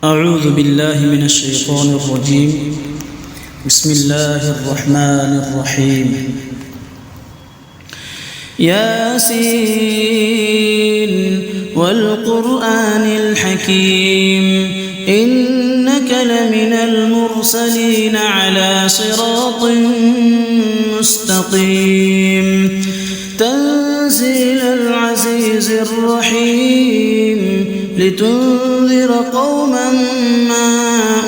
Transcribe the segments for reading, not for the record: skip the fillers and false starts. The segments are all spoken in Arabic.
أعوذ بالله من الشيطان الرجيم. بسم الله الرحمن الرحيم. ياسين والقرآن الحكيم إنك لمن المرسلين على صراط مستقيم تنزيل العزيز الرحيم لتنذر قوما ما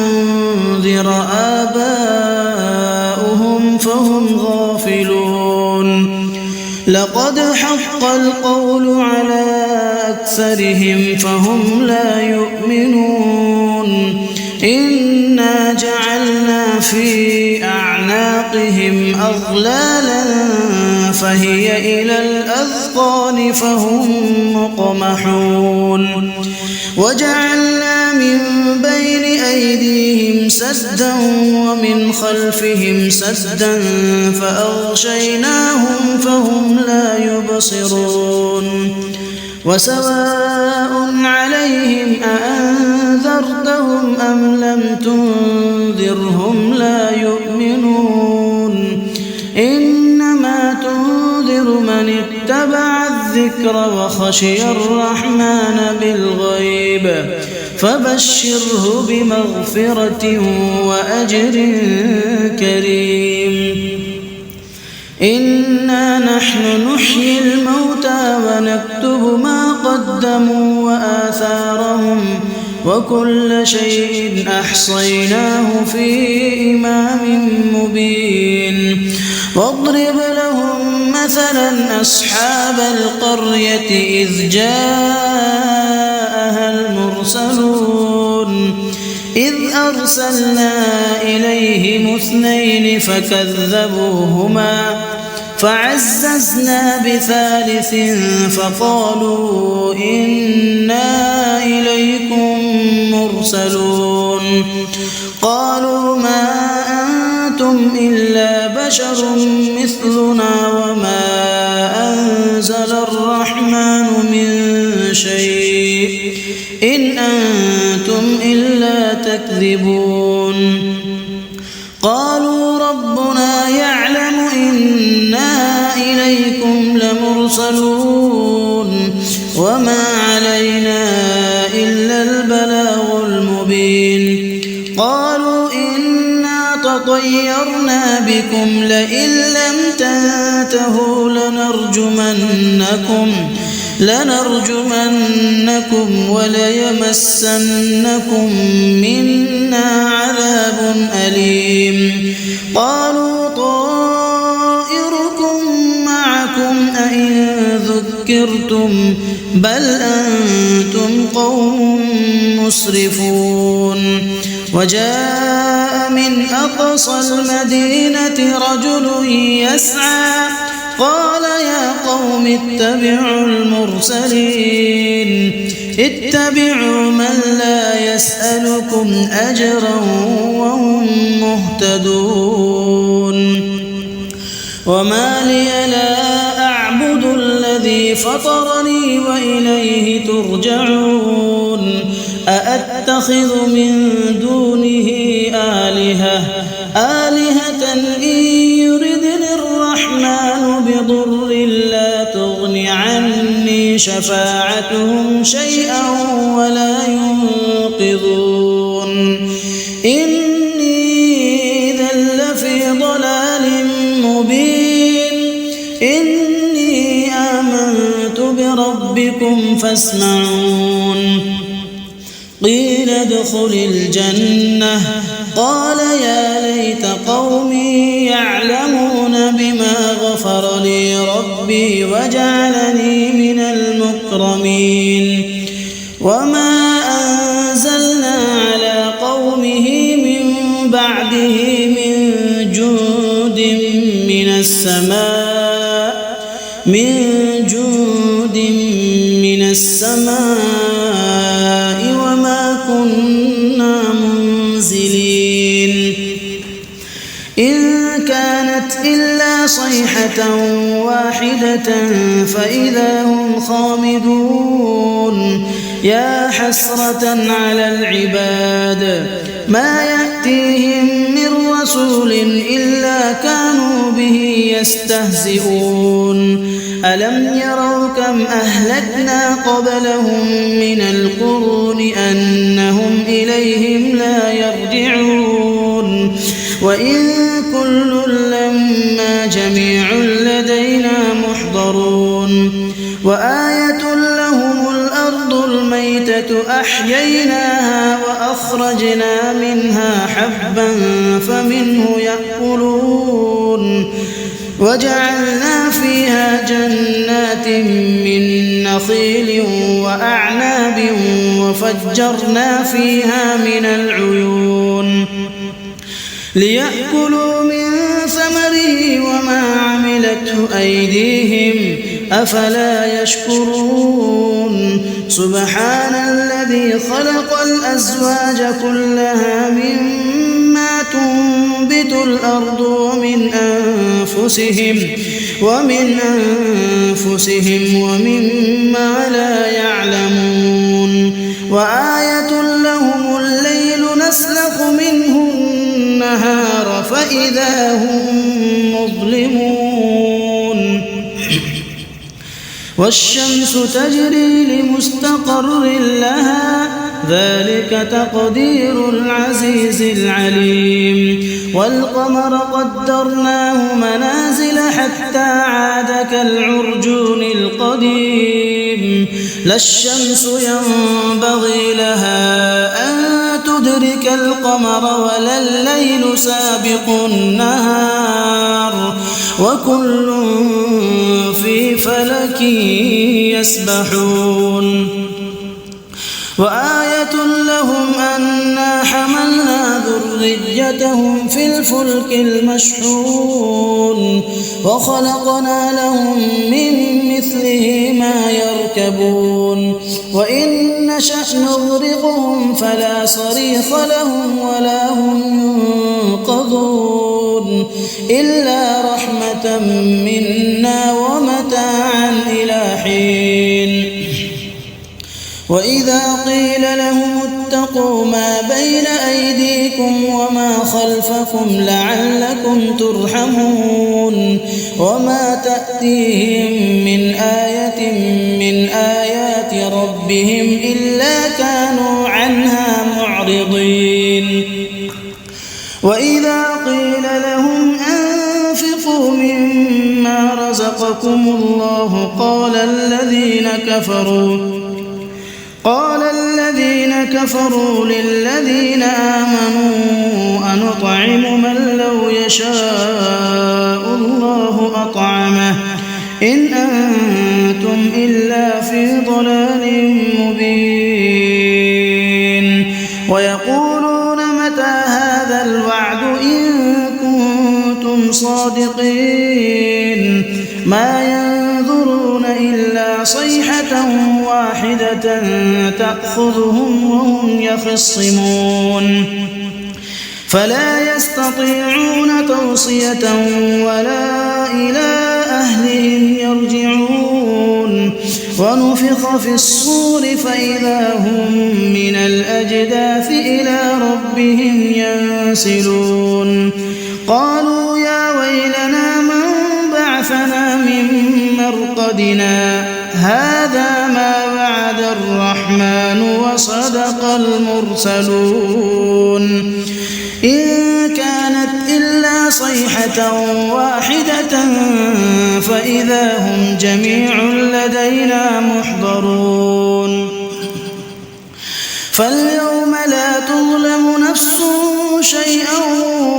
أنذر آباؤهم فهم غافلون لقد حق القول على أكثرهم فهم لا يؤمنون إنا جعلنا في أعناقهم أغلالا فهي إلى الأذقان فهم مقمحون وجعلنا من بين أيديهم سدا ومن خلفهم سدا فأغشيناهم فهم لا يبصرون وسواء عليهم أأنذرتهم أم لم تنذرهم لا يؤمنون إنما تنذر من اتبع الذكر وخشي الرحمن بالغيب فبشره بمغفرة وأجر كريم إنا نحن نحيي الموتى ونكتب ما قدموا وآثارهم وكل شيء أحصيناه في إمام مبين واضرب لهم مثلا أصحاب القرية إذ جاءها المرسلون إذ أرسلنا إليهم 2 فكذبوهما فعززنا ب3 فقالوا إنا إليكم مرسلون قالوا ما أنتم إلا بشر مثلنا وما أنزل الرحمن من شيء إن أنتم إلا تكذبون قالوا ربنا يعلم إنا إليكم لمرسلون وما علينا إلا البلاغ المبين قالوا إنا تطيرنا بكم لئن لم تنتهوا لنرجمنكم وليمسنكم منا عذاب أليم قالوا طائركم معكم أئن ذكرتم بل أنتم قوم مسرفون وجاء من أقصى المدينة رجل يسعى قال يا قوم اتبعوا المرسلين اتبعوا من لا يسألكم أجرا وهم مهتدون وما لي لا أعبد الذي فطرني وإليه ترجعون أأتخذ من دونه آلهة إن يردني الرحمن بضر لا تغن عني شفاعتهم شيئا ولا ينقذون إني إذا لفي ضلال مبين إني آمنت بربكم فاسمعون قيل ادخل الجنة قال يا ليت قومي يعلمون بما غفر لي ربي وجعلني من المكرمين وما أنزلنا على قومه من بعده من جند من السماء وما كنا منزلين إن كانت إلا صيحة واحدة فإذا هم خامدون يا حسرة على العباد ما يأتيهم من رسول إلا كانوا به يستهزئون ألم يروا كم أهلكنا قبلهم من القرون أنهم إليهم لا يرجعون وإن كل لما جميع لدينا محضرون وآية لهم الأرض الميتة أحييناها وأخرجنا منها حبا فمنه يأكلون وجعلنا فيها جنات من نخيل وأعناب وفجرنا فيها من العيون ليأكلوا من ثمره وما عملته أيديهم أفلا يشكرون سبحان الذي خلق الأزواج كلها مما تنبت الأرض ومن أنفسهم ومما لا يعلمون وآية لهم الليل نسلخ منه النهار فإذا هم مظلمون والشمس تجري لمستقر لها ذلك تقدير العزيز العليم والقمر قدرناه منازل حتى عاد كالعرجون القديم لا الشمس ينبغي لها أن تدرك القمر ولا الليل سابق النهار وكل في فلك يسبحون وآية لهم أنا حملنا ذريتهم في الفلك المشحون وخلقنا لهم من مثله ما يركبون وإن نشأ نغرقهم فلا صريخ لهم ولا هم ينقذون إلا رحمة منا ومتاعا إلى حين وإذا قيل لهم اتقوا ما بين أيديكم وما خلفكم لعلكم ترحمون وما تأتيهم من آية من آيات ربهم إلا كانوا عنها معرضين وإذا قيل لهم أنفقوا مما رزقكم الله قال الذين كفروا للذين آمنوا أنطعم من لو يشاء الله أطعمه إن أنتم إلا في ضلال مبين ويقولون متى هذا الوعد إن كنتم صادقين ما ينظرون إلا صيحة واحدة تأخذهم وهم يخصمون فلا يستطيعون توصية ولا إلى أهلهم يرجعون ونفخ في الصور فإذا هم من الأجداث إلى ربهم ينسلون قالوا يا ويلنا من بعثنا من مرقدنا هذا ما وعد الرحمن وصدق المرسلون إن كانت إلا صيحة واحدة فإذا هم جميع لدينا محضرون فاليوم لا تظلم نفس شيئا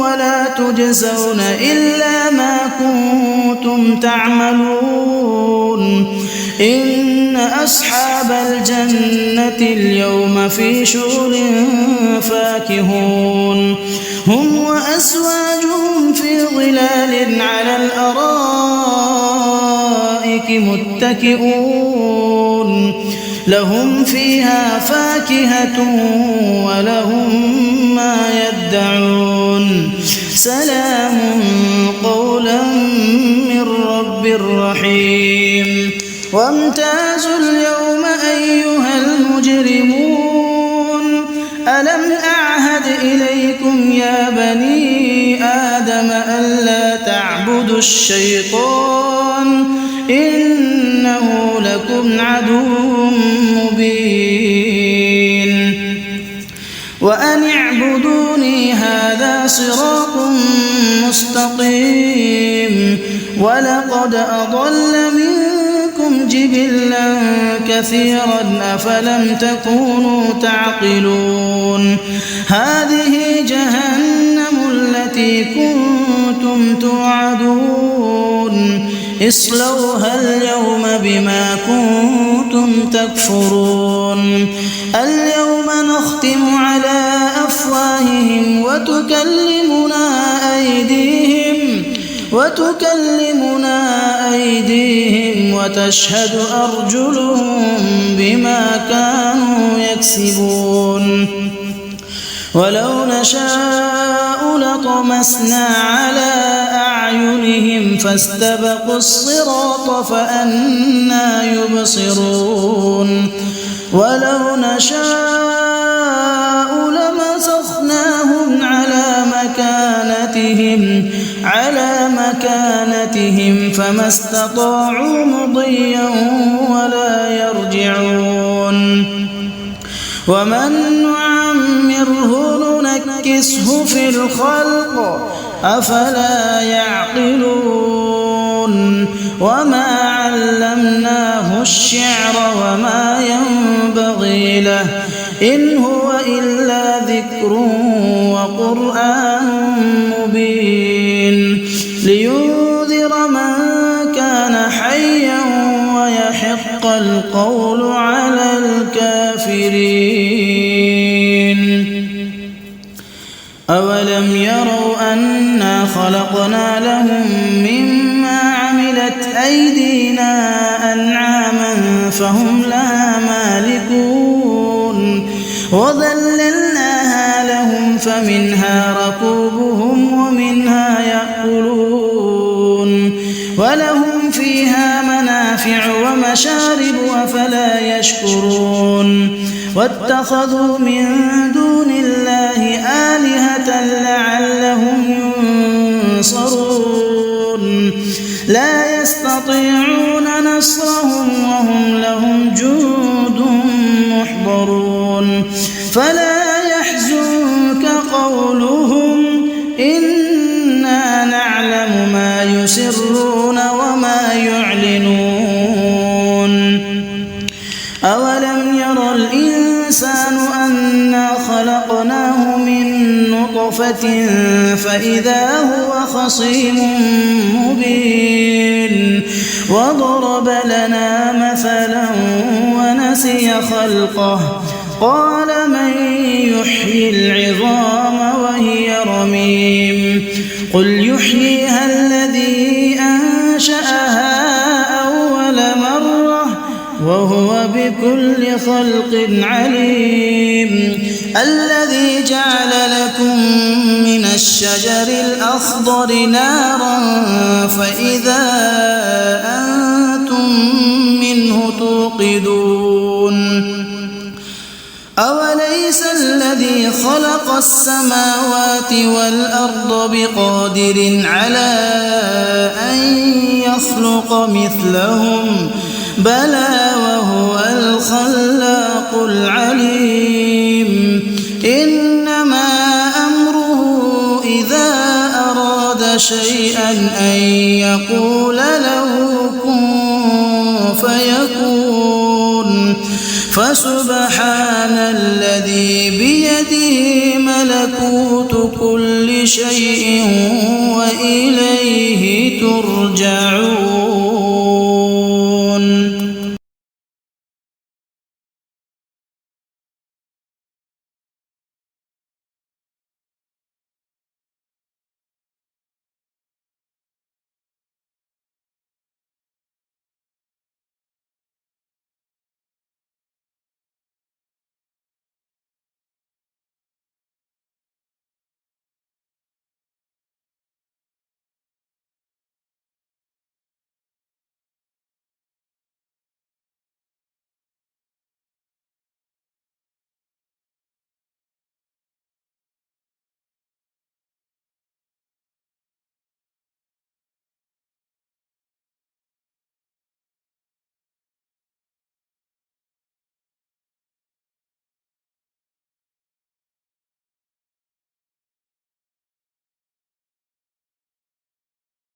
ولا تجزون إلا ما كنتم تعملون إن أصحاب الجنة اليوم في شغل فاكهون هم وأزواجهم في ظلال على الأرائك متكئون لهم فيها فاكهة ولهم ما يدعون سلام قولا ألم أعهد إليكم يا بني آدم ألا تعبدوا الشيطان إنه لكم عدو مبين وأن اعبدوني هذا صراط مستقيم ولقد أضل منكم جبلا كثيرا أفلم تكونوا تعقلون هذه جهنم التي كنتم توعدون اصلوها اليوم بما كنتم تكفرون اليوم نختم على أفواههم وتكلمنا أيديهم وتشهد أرجلهم بما كانوا يكسبون ولو نشاء لطمسنا على أعينهم فاستبقوا الصراط فأنى يبصرون ولو نشاء لمسخناهم على مكانتهم فما استطاعوا مضيا ولا يرجعون ومن نعمره ننكسه في الخلق أفلا يعقلون وما علمناه الشعر وما ينبغي له إن هو إلا ذكر وقرآن مبين لينذر من كان حيا ويحق القول على الكافرين أولم يروا أنا خلقنا لهم مما عملت أيدينا أنعاما فهم لها مالكون وذللناها لهم فمنها ركوبهم ومنها يأكلون ولهم فيها منافع ومشارب أفلا يشكرون واتخذوا من دون الله آلهة لعلهم ينصرون لا يستطيعون نصرهم وهم لهم جند محضرون فلا يحزنك قولهم إنا نعلم ما يسرون وما يعلنون أولم ير الإنسان أنا خلقناه من نطفة فإذا هو خصيم مبين وضرب لنا مثلا ونسي خلقه قال من يحيي العظام وهي رميم قل يحييها الذي أنشأها أول مرة وهو بكل خلق عليم الذي جعل لكم من الشجر الأخضر نارا فإذا أنتم منه توقدون أوليس الذي خلق السماوات والأرض بقادر على أن يخلق مثلهم بلى وهو الخلاق العليم إنما أمره إذا أراد شيئا أن يقول له كن فيكون فسبحان الذي بيده ملكوت كل شيء وإليه ترجعون